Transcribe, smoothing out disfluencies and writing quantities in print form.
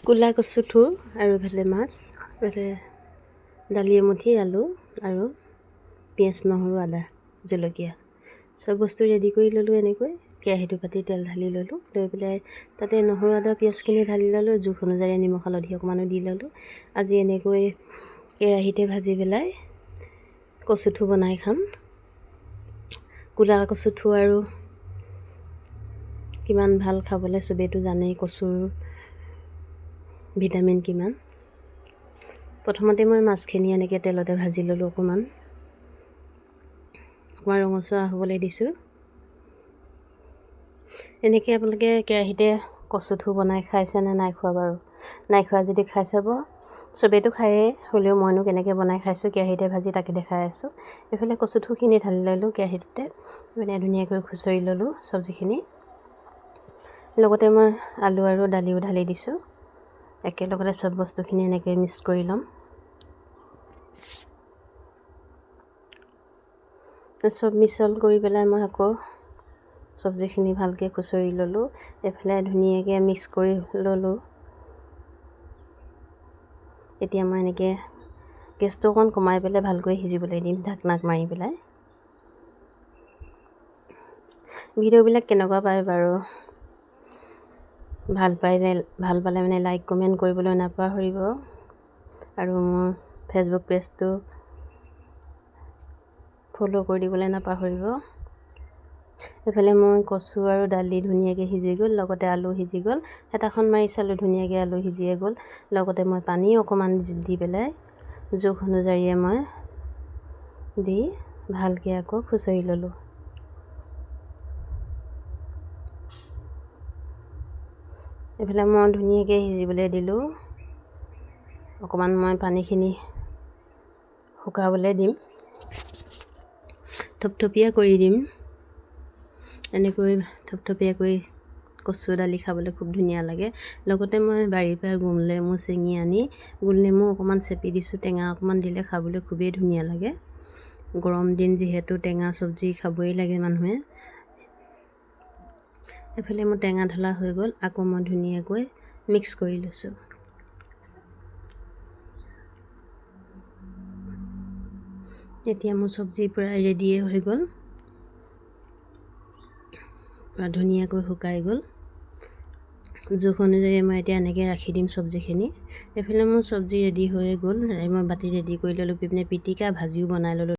ক'লা কচু থুৰ আৰু এইফালে মাছ, এইফালে দালি এমুঠি, আলু আৰু পিঁয়াজ, নহৰু, আদা, জলকীয়া চব বস্তু ৰেডি কৰি ল'লোঁ। এনেকৈ কেৰাহীটো পাতি তেল ঢালি ল'লোঁ, লৈ পেলাই তাতে নহৰু, আদা, পিঁয়াজখিনি ঢালি ল'লোঁ। জোখ অনুযায়ী নিমখ হালধি অকণমানো দি ল'লোঁ। আজি এনেকৈ কেৰাহীতে ভাজি পেলাই কচু থুৰ বনাই খাম। ক'লা কচু থুৰ আৰু কিমান ভাল খাবলৈ, চবেইতো জানেই কচুৰ ভিটামিন কিমান। প্ৰথমতে মই মাছখিনি এনেকৈ তেলতে ভাজি ল'লোঁ, অকণমান ৰঙচুৱা হ'বলৈ দিছোঁ। এনেকৈ আপোনালোকে কেৰাহীতে কচু থুৰ বনাই খাইছেনে নাই খোৱা বাৰু? নাই খোৱা যদি খাই চাব। চবেইতো খায়েই, হ'লেও মইনো কেনেকৈ বনাই খাইছোঁ কেৰাহীতে ভাজি তাকে দেখাই আছোঁ। এইফালে কচু থুৰখিনি ঢালি ল'লোঁ কেৰাহীটোতে, মানে ধুনীয়াকৈ খুচৰি ল'লোঁ চব্জিখিনি। লগতে মই আলু আৰু দালিও ঢালি দিছোঁ। একেলগতে চব বস্তুখিনি এনেকৈ মিক্স কৰি ল'ম। চব মিশ্ৰণ কৰি পেলাই মই আকৌ চব্জিখিনি ভালকৈ খুচৰি ল'লোঁ। এইফালে ধুনীয়াকৈ মিক্স কৰি ল'লোঁ। এতিয়া মই এনেকৈ গেছটো অকণ কমাই পেলাই ভালকৈ সিজিবলৈ দিম, ঢাকনাত মাৰি পেলাই। ভিডিঅ'বিলাক কেনেকুৱা পায় বাৰু? ভাল পালে মানে লাইক কমেণ্ট কৰিবলৈ নাপাহৰিব, আৰু মোৰ ফেচবুক পেজটো ফ'ল' কৰি দিবলৈ নাপাহৰিব। এইফালে মই কচু আৰু দালি ধুনীয়াকৈ সিজি গ'ল, লগতে আলু সিজি গ'ল। হেতাখন মাৰি চালোঁ, ধুনীয়াকৈ আলু সিজিয়ে গ'ল। লগতে মই পানী অকণমান দি পেলাই জোখ অনুযায়ী মই দি ভালকৈ আকৌ খুচৰি ল'লোঁ। এইফালে মই ধুনীয়াকৈ সিজিবলৈ দিলোঁ। অকণমান মই পানীখিনি শুকাবলৈ দিম, থপথপীয়া কৰি দিম। এনেকৈ থপথপীয়া কৰি কচু দালি খাবলৈ খুব ধুনীয়া লাগে। লগতে মই বাৰীৰ পৰা গোল নেমু ছিঙি আনি গোল নেমু অকণমান চেপি দিছোঁ। টেঙা অকণমান দিলে খাবলৈ খুবেই ধুনীয়া লাগে। গৰম দিন যিহেতু টেঙা চব্জি খাবই লাগে মানুহে। এইফালে মোৰ টেঙা ঢলা হৈ গ'ল, আকৌ মই ধুনীয়াকৈ মিক্স কৰি লৈছোঁ। এতিয়া মোৰ চব্জি প্ৰায় ৰেডিয়ে হৈ গ'ল, পূৰা ধুনীয়াকৈ শুকাই গ'ল। জোখ অনুযায়ী মই এতিয়া এনেকৈ ৰাখি দিম চব্জিখিনি। এইফালে মোৰ চব্জি ৰেডি হৈ গ'ল, মই বাতি ৰেডি কৰি ল'লোঁ। পিনে পিটিকা ভাজিও বনাই ল'লোঁ।